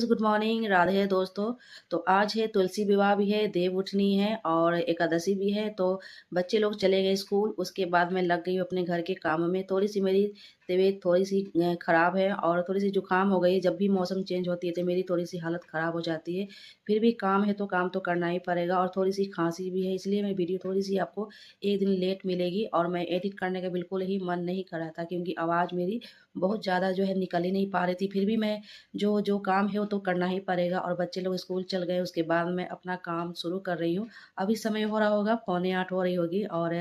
Guys, good morning, Radhe दोस्तों। तो आज है तुलसी विवाह भी है, देव उठनी है और एकादशी भी है। तो बच्चे लोग चले गए स्कूल। उसके बाद मैं लग गई हूँ अपने घर के काम में। थोड़ी सी मेरी तबीयत थोड़ी सी ख़राब है और थोड़ी सी जुकाम हो गई है। जब भी मौसम चेंज होती है तो मेरी थोड़ी सी हालत ख़राब हो जाती है। फिर भी काम है तो काम तो करना ही पड़ेगा और थोड़ी सी खांसी भी है, इसलिए मैं वीडियो थोड़ी सी आपको एक दिन लेट मिलेगी। और मैं एडिट करने का बिल्कुल ही मन नहीं कर रहा था क्योंकि आवाज़ मेरी बहुत ज़्यादा जो है निकल ही नहीं पा रही थी। फिर भी मैं जो जो काम है वो तो करना ही पड़ेगा और बच्चे लोग स्कूल चल गए। उसके बाद मैं अपना काम शुरू कर रही हूँ। अभी समय हो रहा होगा, पौने 8 हो रही होगी और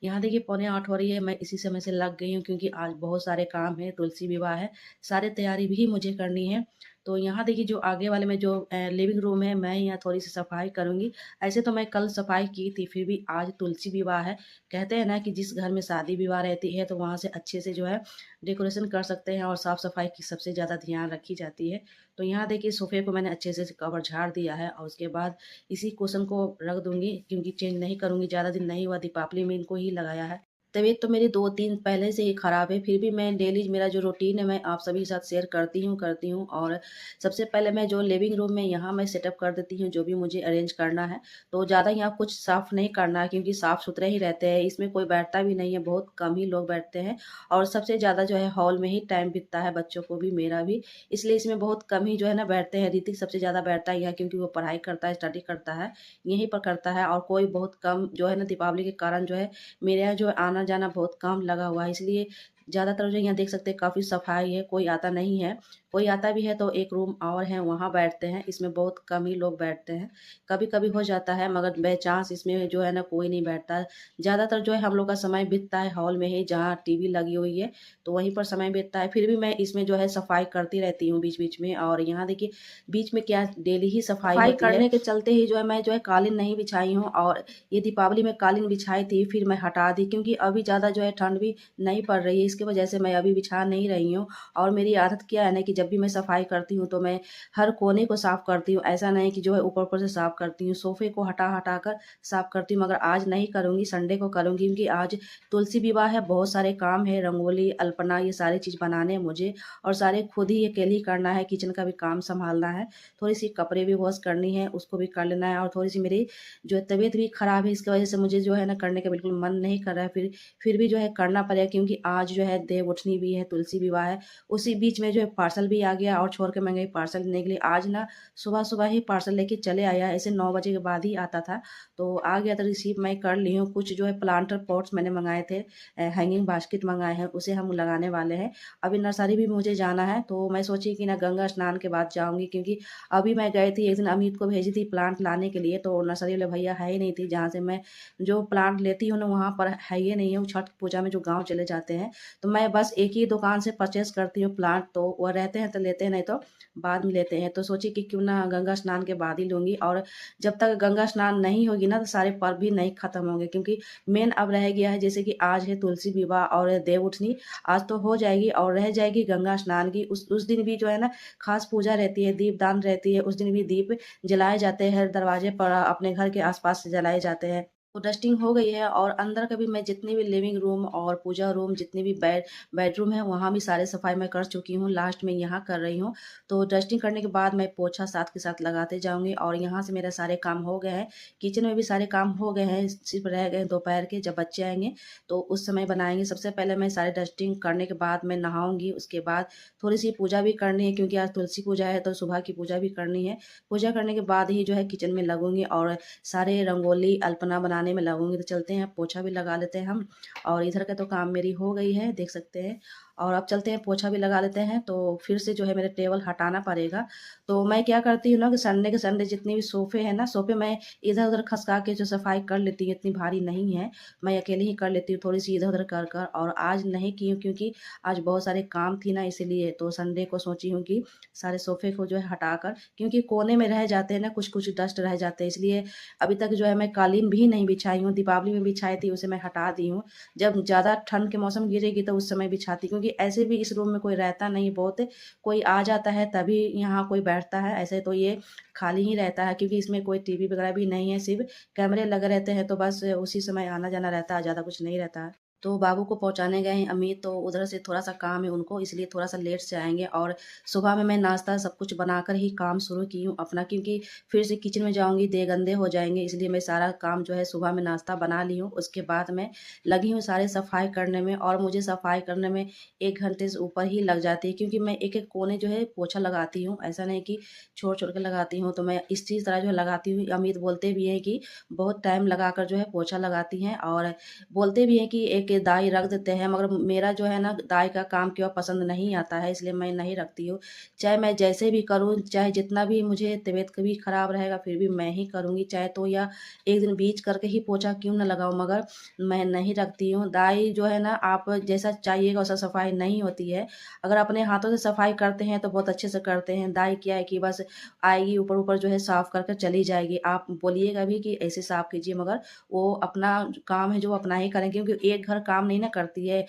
यहाँ देखिए पौने 8 हो रही है। मैं इसी समय से लग गई हूँ क्योंकि आज बहुत सारे काम है, तुलसी विवाह है, सारी तैयारी भी मुझे करनी है। तो यहाँ देखिए जो आगे वाले में जो लिविंग रूम है, मैं यहाँ थोड़ी सी सफाई करूँगी। ऐसे तो मैं कल सफाई की थी, फिर भी आज तुलसी विवाह है। कहते हैं ना कि जिस घर में शादी विवाह रहती है तो वहाँ से अच्छे से जो है डेकोरेशन कर सकते हैं और साफ़ सफाई की सबसे ज़्यादा ध्यान रखी जाती है। तो यहाँ देखिए सोफ़े को मैंने अच्छे से कवर झाड़ दिया है और उसके बाद इसी कुशन को रख दूँगी क्योंकि चेंज नहीं करूँगी, ज़्यादा दिन नहीं हुआ, दीपावली में इनको ही लगाया है। तबीयत तो मेरी 2-3 पहले से ही ख़राब है, फिर भी मैं डेली मेरा जो रूटीन है मैं आप सभी के साथ शेयर करती हूँ। और सबसे पहले मैं जो लिविंग रूम में यहाँ मैं सेटअप कर देती हूँ, जो भी मुझे अरेंज करना है। तो ज़्यादा यहाँ कुछ साफ़ नहीं करना है क्योंकि साफ़-सुथरे ही रहते हैं, इसमें कोई बैठता भी नहीं है, बहुत कम ही लोग बैठते हैं। और सबसे ज़्यादा जो है हॉल में ही टाइम बीतता है, बच्चों को भी, मेरा भी। इसलिए इसमें बहुत कम ही जो है ना बैठते हैं। ऋतिक सबसे ज़्यादा बैठता है यहाँ क्योंकि वो पढ़ाई करता है, स्टडी करता है, यहीं पर करता है। और कोई बहुत कम जो है ना दीपावली के कारण जो है मेरे यहाँ जो है आना-जाना बहुत कम लगा हुआ है, इसलिए ज़्यादातर जो यहाँ देख सकते हैं काफ़ी सफाई है, कोई आता नहीं है। कोई आता भी है तो एक रूम और है वहाँ बैठते हैं, इसमें बहुत कम ही लोग बैठते हैं। कभी-कभी हो जाता है मगर बाय चांस इसमें जो है ना कोई नहीं बैठता। ज़्यादातर जो है हम लोग का समय बीतता है हॉल में ही जहाँ टीवी लगी हुई है, तो वहीं पर समय बीतता है। फिर भी मैं इसमें जो है सफाई करती रहती हूँ बीच-बीच में। और यहाँ देखिए बीच में क्या डेली ही सफाई होती है। करने के चलते ही जो है मैं जो है कालीन नहीं बिछाई हूँ और ये दीपावली में कालीन बिछाई थी, फिर मैं हटा दी क्योंकि अभी ज़्यादा जो है ठंड भी नहीं पड़ रही है, इसकी वजह से मैं अभी बिछा नहीं रही हूँ। और मेरी आदत क्या है ना कि जब भी मैं सफाई करती हूँ तो मैं हर कोने को साफ करती हूँ, ऐसा नहीं कि जो है ऊपर-ऊपर से साफ करती हूँ, सोफ़े को हटा-हटा कर साफ करती हूँ। मगर आज नहीं करूँगी, संडे को करूँगी क्योंकि आज तुलसी विवाह है, बहुत सारे काम है, रंगोली, अल्पना, ये सारी चीज़ बनाने हैं मुझे और सारे खुद ही अकेले ही करना है, किचन का भी काम सँभालना है, थोड़ी-सी कपड़े भी वॉश करनी है, उसको भी कर लेना है। और थोड़ी-सी मेरी जो है तबीयत भी ख़राब है, इसकी वजह से मुझे जो है ना करने का बिल्कुल मन नहीं कर रहा है। फिर भी जो है करना पड़ेगा क्योंकि आज जो है देव उठनी भी है, तुलसी विवाह है। उसी बीच में जो है पार्सल भी आ गया और छोड़ के मैं गई पार्सल लेने के लिए। आज ना सुबह-सुबह ही पार्सल लेके चले आया, ऐसे 9 बजे के बाद ही आता था। तो आ गया तो रिसीव मैं कर ली हूँ। कुछ जो है प्लांटर पॉट्स मैंने मँगाए थे, हैंगिंग बास्केट मँगाए हैं, उसे हम लगाने वाले हैं। अभी नर्सरी भी मुझे जाना है, तो मैं सोची कि ना गंगा स्नान के बाद जाऊँगी क्योंकि अभी मैं गई थी, एक दिन अमित को भेजी थी प्लांट लाने के लिए, तो नर्सरी वाले भैया है ही नहीं थे। जहाँ से मैं जो प्लांट लेती हूँ ना वहाँ पर है ही नहीं है, वो छठ पूजा में जो गाँव चले जाते हैं। तो मैं बस एक ही दुकान से परचेज़ करती हूँ प्लांट, तो वो रहते हैं तो लेते हैं, नहीं तो बाद में लेते हैं। तो सोची कि क्यों ना गंगा स्नान के बाद ही लूँगी। और जब तक गंगा स्नान नहीं होगी ना तो सारे पर्व भी नहीं खत्म होंगे क्योंकि मेन अब रह गया है, जैसे कि आज है तुलसी विवाह और देव उठनी, आज तो हो जाएगी और रह जाएगी गंगा स्नान की। उस दिन भी जो है ना खास पूजा रहती है, दीपदान रहती है, उस दिन भी दीप जलाए जाते हैं, दरवाजे पर अपने घर के आस-पास जलाए जाते हैं। तो डस्टिंग हो गई है और अंदर का भी मैं जितनी भी लिविंग रूम और पूजा रूम, जितनी भी बेडरूम है, वहाँ भी सारे सफाई मैं कर चुकी हूँ। लास्ट में यहाँ कर रही हूँ। तो डस्टिंग करने के बाद मैं पोछा साथ के साथ लगाते जाऊँगी और यहाँ से मेरे सारे काम हो गए हैं। किचन में भी सारे काम हो गए हैं, सिर्फ रह गए हैं दोपहर के, जब बच्चे आएँगे तो उस समय बनाएँगे। सबसे पहले मैं सारे डस्टिंग करने के बाद मैं नहाऊँगी, उसके बाद थोड़ी-सी पूजा भी करनी है क्योंकि आज तुलसी पूजा है तो सुबह की पूजा भी करनी है। पूजा करने के बाद ही जो है किचन में लगूँगी और सारे रंगोली, अल्पना बनाने में लगूँगी। तो चलते हैं पोछा भी लगा लेते हैं हम। और इधर का तो काम मेरी हो गई है, देख सकते हैं। और अब चलते हैं पोछा भी लगा लेते हैं, तो फिर से जो है मेरे टेबल हटाना पड़ेगा। तो मैं क्या करती हूँ ना कि संडे के संडे जितने भी सोफ़े हैं ना, सोफ़े मैं इधर-उधर खसका के जो सफाई कर लेती हूँ, इतनी भारी नहीं है। मैं अकेले ही कर लेती हूँ, थोड़ी-सी इधर-उधर कर और आज नहीं की हूँ क्योंकि आज बहुत सारे काम थी ना इसीलिए। तो संडे को सोची हूँ कि सारे सोफ़े को जो है हटाकर, क्योंकि कोने में रह जाते हैं ना, कुछ-कुछ डस्ट रह जाते हैं, इसलिए अभी तक जो है मैं कालीन भी नहीं बिछाई हूँ। दीपावली में बिछाई थी, उसे मैं हटा दी हूँ। जब ज़्यादा ठंड के मौसम गिरेगी तो उस समय बिछाती, क्योंकि ऐसे भी इस रूम में कोई रहता नहीं बहुत, कोई आ जाता है तभी यहाँ कोई बैठता है, ऐसे तो ये खाली ही रहता है क्योंकि इसमें कोई टीवी वगैरह भी नहीं है, सिर्फ़ कैमरे लगे रहते हैं तो बस उसी समय आना-जाना रहता है, ज़्यादा कुछ नहीं रहता है। तो बाबू को पहुँचाने गए हैं अमित, तो उधर से थोड़ा-सा काम है उनको, इसलिए थोड़ा-सा लेट से आएँगे। और सुबह में मैं नाश्ता सब कुछ बनाकर ही काम शुरू की हूँ अपना, क्योंकि फिर से किचन में जाऊँगी, देह गंदे हो जाएँगे, इसलिए मैं सारा काम जो है सुबह में नाश्ता बना ली हूँ। उसके बाद मैं लगी हूँ सारे सफाई करने में, और मुझे सफाई करने में 1 घंटे से ऊपर ही लग जाती है, क्योंकि मैं एक-एक कोने जो है पोछा लगाती हूँ, ऐसा नहीं कि छोड़-छोड़ के लगाती हूँ। तो मैं इसी तरह जो है लगाती हूँ। अमित बोलते भी हैं कि बहुत टाइम लगाकर जो है पोछा लगाती हैं, और बोलते भी हैं कि एक दाई रख देते हैं, मगर मेरा जो है ना दाई का काम क्यों पसंद नहीं आता है, इसलिए मैं नहीं रखती हूँ। चाहे मैं जैसे भी करूँ, चाहे जितना भी मुझे तबीयत कभी खराब रहेगा, फिर भी मैं ही करूँगी, चाहे तो या एक दिन बीच करके ही पोछा क्यों ना लगाऊँ, मगर मैं नहीं रखती हूँ। दाई जो है ना, आप जैसा चाहिएगा वैसा सफाई नहीं होती है। अगर अपने हाथों से सफाई करते हैं तो बहुत अच्छे से करते हैं। दाई क्या है कि बस आएगी, ऊपर-ऊपर जो है साफ करके चली जाएगी। आप बोलिएगा भी कि ऐसे साफ कीजिए, मगर वो अपना काम है जो अपना ही करेंगे, क्योंकि एक घर काम नहीं ना करती है,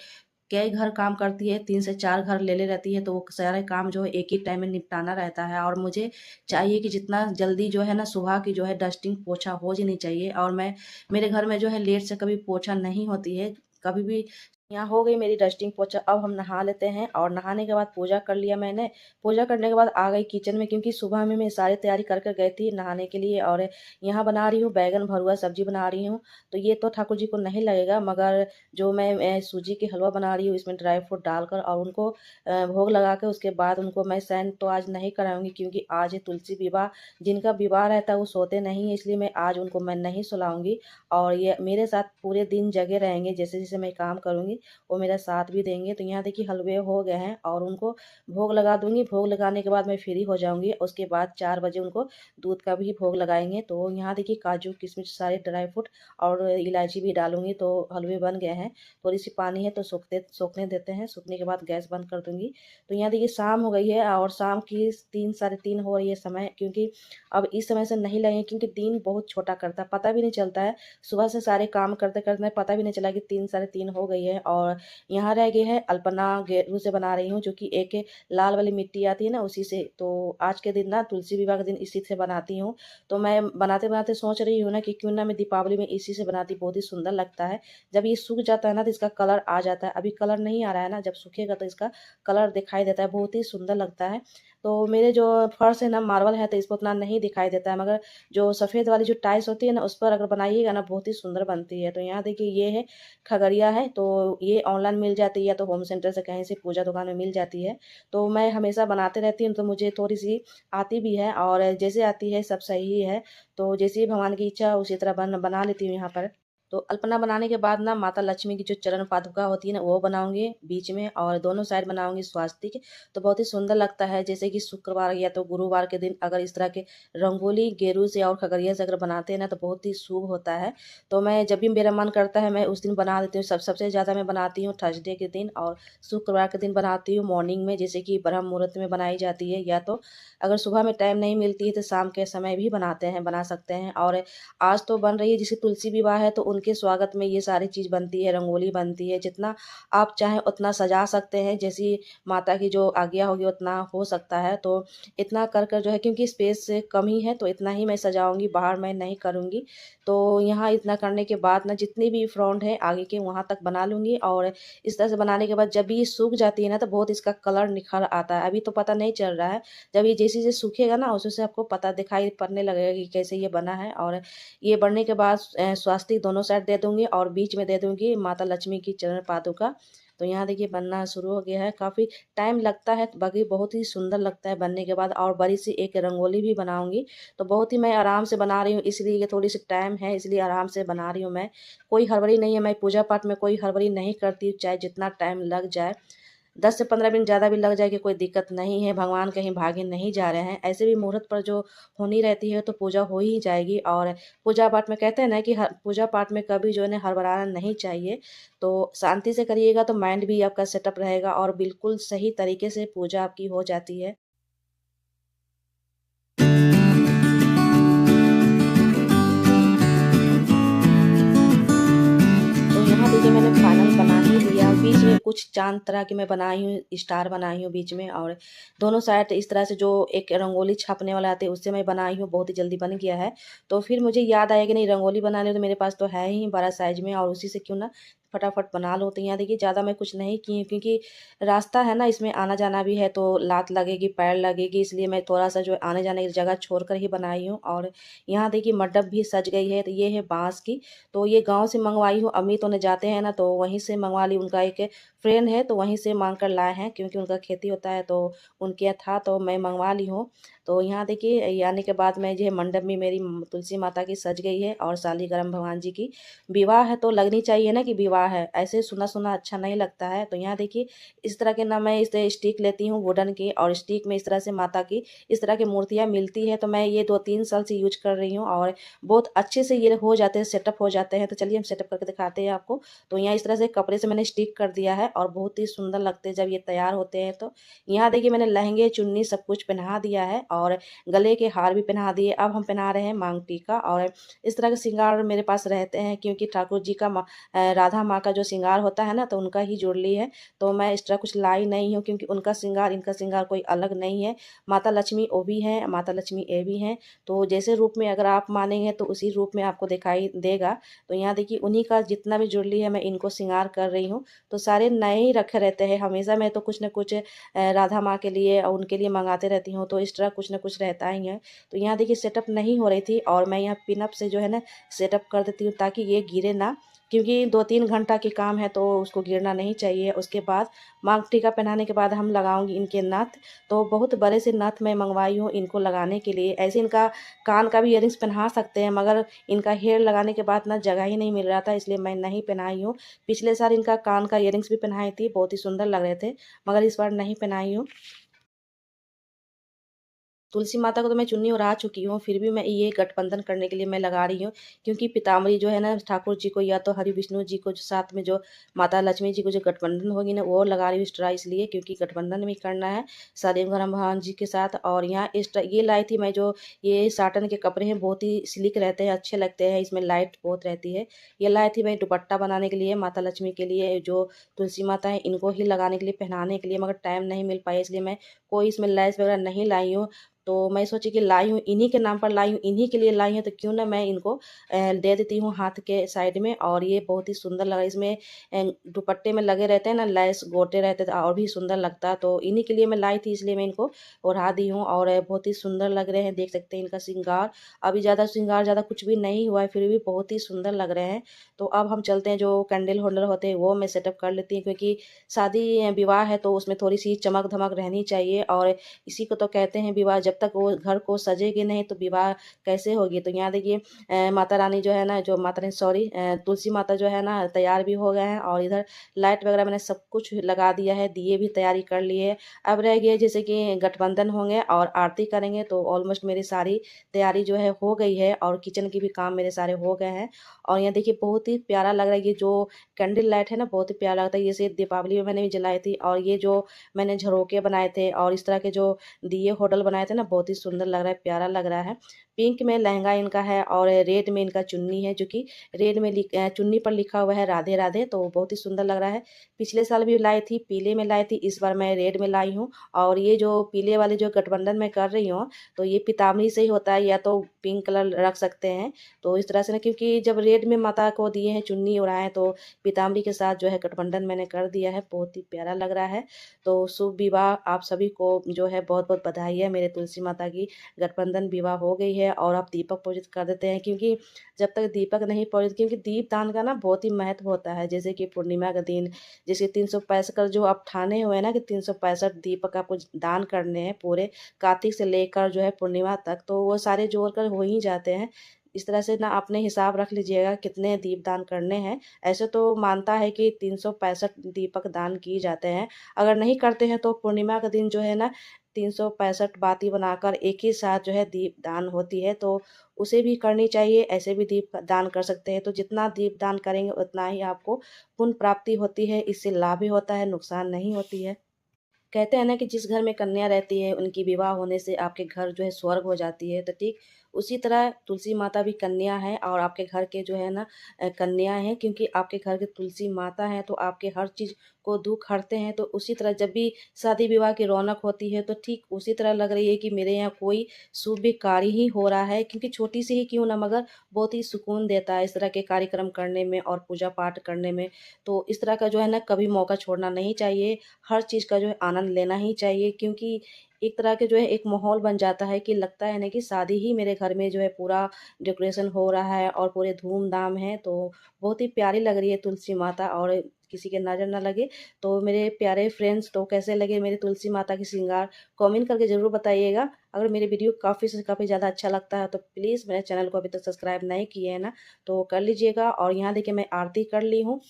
कई घर काम करती है, 3 से 4 घर ले रहती है, तो वो सारे काम जो है एक ही टाइम में निपटाना रहता है। और मुझे चाहिए कि जितना जल्दी जो है ना सुबह की जो है डस्टिंग पोछा हो जानी चाहिए। और मेरे घर में जो है लेट से कभी पोछा नहीं होती है, कभी भी। यहाँ हो गई मेरी डस्टिंग पोछा। अब हम नहा लेते हैं, और नहाने के बाद पूजा कर लिया मैंने। पूजा करने के बाद आ गई किचन में, क्योंकि सुबह में मैं सारी तैयारी कर कर गई थी नहाने के लिए। और यहाँ बना रही हूँ बैंगन भरुआ सब्जी बना रही हूँ। तो ये तो ठाकुर जी को नहीं लगेगा, मगर जो मैं सूजी की हलवा बना रही हूँ इसमें ड्राई फ्रूट डालकर, और उनको भोग लगा के उसके बाद उनको मैं सैन तो आज नहीं कराऊंगी, क्योंकि आज है तुलसी विवाह। जिनका विवाह रहता है वो सोते नहीं है, इसलिए मैं आज उनको मैं नहीं सुलाऊंगी। और ये मेरे साथ पूरे दिन जगे रहेंगे, जैसे जैसे मैं काम करूंगी वो मेरा साथ भी देंगे। तो यहाँ देखिए हलवे हो गए हैं, और उनको भोग लगा दूंगी। भोग लगाने के बाद मैं फ्री हो जाऊंगी, उसके बाद 4 बजे उनको दूध का भी भोग लगाएंगे। तो यहाँ देखिए काजू किशमिश सारे ड्राई फ्रूट और इलायची भी डालूंगी, तो हलवे बन गए हैं। थोड़ी सी पानी है तो सोखने देते हैं, सूखने के बाद गैस बंद कर दूंगी। तो यहाँ देखिए शाम हो गई है, और शाम की 3 साढ़े 3 हो रही है समय, क्योंकि अब इस समय से नहीं लगेंगे, क्योंकि दिन बहुत छोटा करता है, पता भी नहीं चलता है। सुबह से सारे काम करते करते पता भी नहीं चला कि 3 साढ़े 3 हो गई है। और यहाँ रह गए हैं अल्पना गेरू से बना रही हूँ, जो कि एक लाल वाली मिट्टी आती है ना उसी से। तो आज के दिन ना तुलसी विवाह के दिन इसी से बनाती हूँ। तो मैं बनाते बनाते सोच रही हूँ ना कि क्यों ना मैं दीपावली में इसी से बनाती, बहुत ही सुंदर लगता है। जब ये सूख जाता है ना तो इसका कलर आ जाता है, अभी कलर नहीं आ रहा है ना, जब सूखेगा तो इसका कलर दिखाई देता है, बहुत ही सुंदर लगता है। तो मेरे जो फर्श है ना मार्बल है, तो इसको उतना नहीं दिखाई देता है, मगर जो सफ़ेद वाली जो टाइल्स होती है ना उस पर अगर बनाइएगा ना बहुत ही सुंदर बनती है। तो यहाँ देखिए ये है खगड़िया है, तो ये ऑनलाइन मिल जाती है, या तो होम सेंटर से कहीं से पूजा दुकान में मिल जाती है। तो मैं हमेशा बनाते रहती हूँ, तो मुझे थोड़ी सी आती भी है, और जैसे आती है सब सही ही है। तो जैसे ही भगवान की इच्छा उसी तरह बना लेती हूँ यहाँ पर। तो अल्पना बनाने के बाद ना माता लक्ष्मी की जो चरण पादुका होती है ना वो बनाऊंगी बीच में, और दोनों साइड बनाऊंगी स्वास्तिक। तो बहुत ही सुंदर लगता है, जैसे कि शुक्रवार या तो गुरुवार के दिन अगर इस तरह के रंगोली गेरू से और खगड़िया से अगर बनाते हैं ना तो बहुत ही शुभ होता है। तो मैं जब भी मेरा मन करता है मैं उस दिन बना देती हूँ। सबसे ज़्यादा मैं बनाती हूँ थर्सडे के दिन, और शुक्रवार के दिन बनाती हूँ मॉर्निंग में, जैसे कि ब्रह्म मुहूर्त में बनाई जाती है, या तो अगर सुबह में टाइम नहीं मिलती है तो शाम के समय भी बना सकते हैं। और आज तो बन रही है, जिसकी तुलसी विवाह है तो उनके स्वागत में ये सारी चीज़ बनती है, रंगोली बनती है। जितना आप चाहें उतना सजा सकते हैं, जैसी माता की जो आज्ञा होगी उतना हो सकता है। तो इतना कर कर जो है, क्योंकि स्पेस कम ही है तो इतना ही मैं सजाऊंगी, बाहर मैं नहीं करूंगी। तो यहाँ इतना करने के बाद ना जितनी भी फ्रंट है आगे के वहाँ तक बना लूँगी। और इस तरह से बनाने के बाद जब भी ये सूख जाती है ना तो बहुत इसका कलर निखर आता है। अभी तो पता नहीं चल रहा है, जब ये जैसे सूखेगा ना उसी से आपको पता दिखाई पड़ने लगेगा कि कैसे ये बना है। और ये बनने के बाद स्वास्तिक दोनों साइड दे दूँगी, और बीच में दे दूँगी माता लक्ष्मी की चरण पादुका। तो यहाँ देखिए बनना शुरू हो गया है, काफ़ी टाइम लगता है, बाकी बहुत ही सुंदर लगता है बनने के बाद। और बड़ी सी एक रंगोली भी बनाऊँगी, तो बहुत ही मैं आराम से बना रही हूँ, इसलिए ये थोड़ी सी टाइम है, इसलिए आराम से बना रही हूँ मैं। कोई हड़बड़ी नहीं है, मैं पूजा पाठ में कोई हड़बड़ी नहीं करती हूँ, चाहे जितना टाइम लग जाए। 10 से 15 मिनट ज़्यादा भी लग जाए कि कोई दिक्कत नहीं है, भगवान कहीं भागे नहीं जा रहे हैं। ऐसे भी मुहूर्त पर जो होनी रहती है तो पूजा हो ही जाएगी। और पूजा पाठ में कहते हैं ना कि पूजा पाठ में कभी जो है ना हड़बड़ाना नहीं चाहिए। तो शांति से करिएगा तो माइंड भी आपका सेटअप रहेगा, और बिल्कुल सही तरीके से पूजा आपकी हो जाती है। तो यहाँ देखिए मैंने फाइनल बना ही लिया। बीच में कुछ चाँद तरह की मैं बनाई हूँ, स्टार बनाई हूँ बीच में, और दोनों साइड इस तरह से जो एक रंगोली छापने वाला आते हैं उससे मैं बनाई हूँ, बहुत ही जल्दी बन गया है। तो फिर मुझे याद आया कि नहीं रंगोली बनानी है तो मेरे पास तो है ही बड़ा साइज़ में, और उसी से क्यों ना फटाफट बना लो। तो यहाँ देखिए ज़्यादा मैं कुछ नहीं की हूँ, क्योंकि रास्ता है ना, इसमें आना-जाना भी है तो लात लगेगी, पैर लगेगी, इसलिए मैं थोड़ा-सा जो है आने-जाने की जगह छोड़कर ही बनाई हूँ। और यहाँ देखिए मंडप भी सज गई है, तो ये है बाँस की। तो ये गाँव से मँगवाई हूँ, अम्मी तो ने जाते हैं ना, तो वहीं से मँगवा ली। उनका एक फ्रेंड है तो वहीं से माँग कर लाए हैं, क्योंकि उनका खेती होता है तो उनके यहाँ था तो मैं मँगवा ली हूँ। तो यहाँ देखिए ये आने के बाद में जो है मंडप में मेरी तुलसी माता की सज गई है, और शालिग्राम भगवान जी की। विवाह है तो लगनी चाहिए ना कि विवाह है, ऐसे सुना-सुना अच्छा नहीं लगता है। तो यहाँ देखिए इस तरह के ना मैं इस स्टिक लेती हूँ वुडन की, और स्टिक में इस तरह से माता की इस तरह की मूर्तियाँ मिलती है, तो मैं ये 2-3 साल से यूज़ कर रही हूँ, और बहुत अच्छे से ये हो जाते हैं, सेटअप हो जाते हैं। तो चलिए हम सेटअप करके दिखाते हैं आपको। तो यहाँ इस तरह से कपड़े से मैंने स्टिक कर दिया है, और बहुत ही सुंदर लगते हैं जब ये तैयार होते हैं। तो यहाँ देखिए मैंने लहंगे, चुन्नी सब कुछ पहना दिया है, और गले के हार भी पहना दिए। अब हम पहना रहे हैं मांग टीका, और इस तरह के श्रृंगार मेरे पास रहते हैं, क्योंकि ठाकुर जी का राधा माँ का जो श्रृंगार होता है ना, तो उनका ही जुड़ली है। तो मैं एक्स्ट्रा कुछ लाई नहीं हूँ, क्योंकि उनका श्रृंगार इनका श्रृंगार कोई अलग नहीं है। माता लक्ष्मी वो भी हैं, माता लक्ष्मी ये भी हैं। तो जैसे रूप में अगर आप मानेंगे तो उसी रूप में आपको दिखाई देगा। तो यहाँ देखिए उन्हीं का जितना भी जुड़ली है मैं इनको श्रृंगार कर रही हूँ। तो सारे नए ही रखे रहते हैं, हमेशा मैं तो कुछ न कुछ राधा माँ के लिए और उनके लिए मंगाते रहती हूँ, तो एक्स्ट्रा कुछ न कुछ रहता ही है। तो यहाँ देखिए सेटअप नहीं हो रही थी, और मैं यहाँ पिनअप से जो है ना सेटअप कर देती हूँ, ताकि ये गिरे ना, क्योंकि 2-3 घंटा के काम है तो उसको गिरना नहीं चाहिए। उसके बाद मांग टीका पहनाने के बाद हम लगाऊंगी इनके नथ। तो बहुत बड़े से नथ मैं मंगवाई हूँ इनको लगाने के लिए। ऐसे इनका कान का भी इयररिंग्स पहना सकते हैं, मगर इनका हेयर लगाने के बाद ना जगह ही नहीं मिल रहा था, इसलिए मैं नहीं पहनाई हूँ। पिछले साल इनका कान का इयररिंग्स भी पहनाई थी, बहुत ही सुंदर लग रहे थे, मगर इस बार नहीं पहनाई हूँ। तुलसी माता को तो मैं चुन्नी ओढ़ा चुकी हूँ, फिर भी मैं ये गठबंधन करने के लिए मैं लगा रही हूँ, क्योंकि पीताम्बरी जो है ना ठाकुर जी को या तो हरि विष्णु जी को जो साथ में जो माता लक्ष्मी जी को जो गठबंधन होगी ना, वो लगा रही हूँ एक्स्ट्रा, इसलिए क्योंकि गठबंधन भी करना है शालिग्राम भगवान जी के साथ। और यहाँ एक्स्ट्रा ये लाई थी मैं, जो ये साटन के कपड़े हैं, बहुत ही सिल्क रहते हैं, अच्छे लगते हैं, इसमें लाइट बहुत रहती है। ये लाई थी मैं दुपट्टा बनाने के लिए माता लक्ष्मी के लिए, जो तुलसी माता है इनको ही लगाने के लिए, पहनाने के लिए, मगर टाइम नहीं मिल पाया, इसलिए मैं कोई इसमें लैस वगैरह नहीं लाई हूँ। तो मैं सोची कि लाई हूँ इन्हीं के नाम पर लाई हूँ, इन्हीं के लिए लाई हूँ, तो क्यों ना मैं इनको दे देती हूँ हाथ के साइड में। और ये बहुत ही सुंदर लगा, इसमें दुपट्टे में लगे रहते हैं ना लैस, गोटे रहते थे, और भी सुंदर लगता है। तो इन्हीं के लिए मैं लाई थी, इसलिए मैं इनको ओढ़ा दी हूँ, और बहुत ही सुंदर लग रहे हैं, देख सकते हैं इनका श्रृंगार। अभी ज़्यादा श्रृंगार ज़्यादा कुछ भी नहीं हुआ है, फिर भी बहुत ही सुंदर लग रहे हैं। तो अब हम चलते हैं, जो कैंडल होल्डर होते हैं वो मैं सेटअप कर लेती हूँ, क्योंकि शादी विवाह है तो उसमें थोड़ी सी चमक धमक रहनी चाहिए। और इसी को तो कहते हैं विवाह, जब तक वो घर को सजेगी नहीं तो विवाह कैसे होगी। तो यहाँ देखिए माता रानी जो है ना, जो माता रानी सॉरी तुलसी माता जो है ना तैयार भी हो गए हैं, और इधर लाइट वगैरह मैंने सब कुछ लगा दिया है, दिए भी तैयारी कर लिए। अब रह गए जैसे कि गठबंधन होंगे और आरती करेंगे, तो ऑलमोस्ट मेरी सारी तैयारी जो है हो गई है, और किचन के भी काम मेरे सारे हो गए हैं। और यहाँ देखिए बहुत ही प्यारा लग रहा है, ये जो कैंडल लाइट है ना बहुत ही प्यारा लगता है, जैसे दीपावली में मैंने भी जलाई थी। और ये जो मैंने झरोके बनाए थे और इस तरह के जो दिए होटल बनाए थे ना, बहुत ही सुंदर लग रहा है, प्यारा लग रहा है। पिंक में लहंगा इनका है, और रेड में इनका चुन्नी है, जो कि रेड में चुन्नी पर लिखा हुआ है राधे राधे, तो बहुत ही सुंदर लग रहा है। पिछले साल भी लाई थी, पीले में लाई थी, इस बार मैं रेड में लाई हूँ। और ये जो पीले वाले जो गठबंधन में कर रही हूँ, तो ये पीताम्बरी से ही होता है, या तो पिंक कलर रख सकते हैं। तो इस तरह से ना, क्योंकि जब रेड में माता को दिए हैं चुन्नी ओढ़ाए, तो पीताम्बरी के साथ जो है गठबंधन मैंने कर दिया है, बहुत ही प्यारा लग रहा है। तो शुभ विवाह आप सभी को जो है बहुत बहुत बधाई है। मेरे तुलसी माता की गठबंधन विवाह हो गई है, और आप दीपक पूजित कर देते हैं, क्योंकि जब तक दीपक नहीं पूजित, क्योंकि दीप दान का ना बहुत ही महत्व होता है। जैसे कि पूर्णिमा का दिन, जैसे 365 का जो आप ठाने हुए हैं ना कि 365 दीपक आपको दान करने हैं, पूरे कार्तिक से लेकर जो है पूर्णिमा तक, तो वो सारे जोड़कर हो ही जाते हैं। इस तरह से ना अपने हिसाब रख लीजिएगा कितने दीप दान करने हैं। ऐसे तो मानता है कि 365 दीपक दान किए जाते हैं। अगर नहीं करते हैं तो पूर्णिमा का दिन जो है ना 365 बाती बनाकर एक ही साथ जो है दीप दान होती है, तो उसे भी करनी चाहिए। ऐसे भी दीप दान कर सकते हैं, तो जितना दीप दान करेंगे उतना ही आपको पुण्य प्राप्ति होती है, इससे लाभ भी होता है, नुकसान नहीं होती है। कहते हैं ना कि जिस घर में कन्या रहती है उनकी विवाह होने से आपके घर जो है स्वर्ग हो जाती है, तो ठीक उसी तरह तुलसी माता भी कन्या है, और आपके घर के जो है ना कन्या है, क्योंकि आपके घर के तुलसी माता है, तो आपके हर चीज़ को दुख हरते हैं, तो उसी तरह जब भी शादी विवाह की रौनक होती है तो ठीक उसी तरह लग रही है कि मेरे यहाँ कोई शुभ कार्य ही हो रहा है, क्योंकि छोटी सी ही क्यों ना मगर बहुत ही सुकून देता है इस तरह के कार्यक्रम करने में और पूजा पाठ करने में। तो इस तरह का जो है ना कभी मौका छोड़ना नहीं चाहिए, हर चीज़ का जो है आनंद लेना ही चाहिए, क्योंकि एक तरह के जो है एक माहौल बन जाता है कि लगता है ना कि शादी ही मेरे घर में जो है पूरा डेकोरेशन हो रहा है और पूरे धूम-धाम है। तो बहुत ही प्यारी लग रही है तुलसी माता, और किसी के नज़र ना लगे। तो मेरे प्यारे फ्रेंड्स, तो कैसे लगे मेरे तुलसी माता की श्रृंगार, कमेंट करके ज़रूर बताइएगा। अगर मेरे वीडियो काफ़ी से काफ़ी ज़्यादा अच्छा लगता है तो प्लीज़ मेरे चैनल को अभी तक सब्सक्राइब नहीं किए हैं ना, तो कर लीजिएगा। और यहाँ देखिए मैं आरती कर ली हूँ।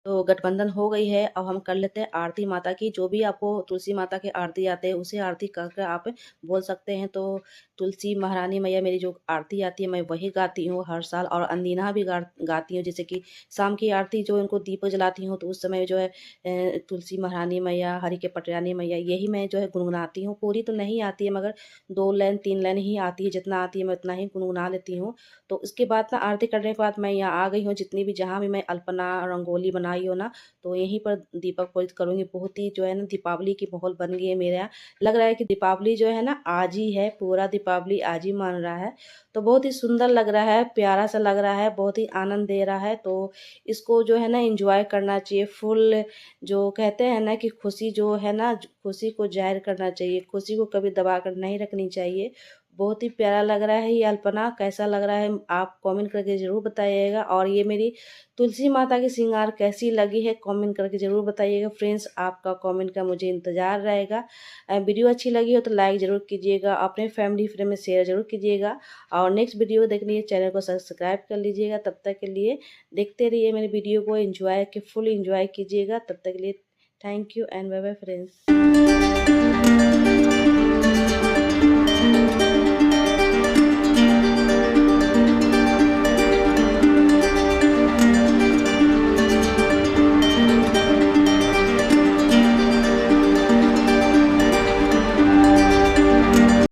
तो गठबंधन हो गई है, अब हम कर लेते हैं आरती माता की। जो भी आपको तुलसी माता की आरती आते हैं उसे आरती कर आप बोल सकते हैं। तो तुलसी महारानी मैया मेरी जो आरती आती है मैं वही गाती हूँ हर साल, और अंदीना भी गाती हूँ। जैसे कि शाम की आरती जो इनको दीप जलाती हूँ तो उस समय जो है तुलसी महारानी मैया, हरि के पटरानी मैया, यही मैं जो है गुनगुनाती हूँ। पूरी तो नहीं आती है मगर 2 लाइन 3 लाइन ही आती है, जितना आती है मैं उतना ही गुनगुना लेती हूँ। तो उसके बाद ना आरती करने के बाद मैं यहाँ आ गई हूँ, जितनी भी जहाँ भी मैं अल्पना रंगोली बनाई हो ना, तो यहीं पर दीपक प्रज्वलित करूँगी। बहुत ही जो है ना दीपावली की माहौल बन गई है मेरे यहाँ। लग रहा है कि दीपावली जो है ना आज ही है, पूरा दीपावली आज ही मान रहा है। तो बहुत ही सुंदर लग रहा है, प्यारा सा लग रहा है, बहुत ही आनंद दे रहा है। तो इसको जो है ना एंजॉय करना चाहिए फुल। जो कहते हैं ना कि खुशी जो है ना, खुशी को ज़ाहिर करना चाहिए, खुशी को कभी दबा कर नहीं रखनी चाहिए। बहुत ही प्यारा लग रहा है ये अल्पना, कैसा लग रहा है आप कमेंट करके ज़रूर बताइएगा। और ये मेरी तुलसी माता की श्रृंगार कैसी लगी है कमेंट करके ज़रूर बताइएगा फ्रेंड्स, आपका कमेंट का मुझे इंतज़ार रहेगा। वीडियो अच्छी लगी हो तो लाइक ज़रूर कीजिएगा, अपने फैमिली फ्रेंड में शेयर ज़रूर कीजिएगा, और नेक्स्ट वीडियो देखने के लिए चैनल को सब्सक्राइब कर लीजिएगा। तब तक के लिए देखते रहिए मेरे वीडियो को, एंजॉय के फुल एंजॉय कीजिएगा। तब तक के लिए thank you and bye bye friends.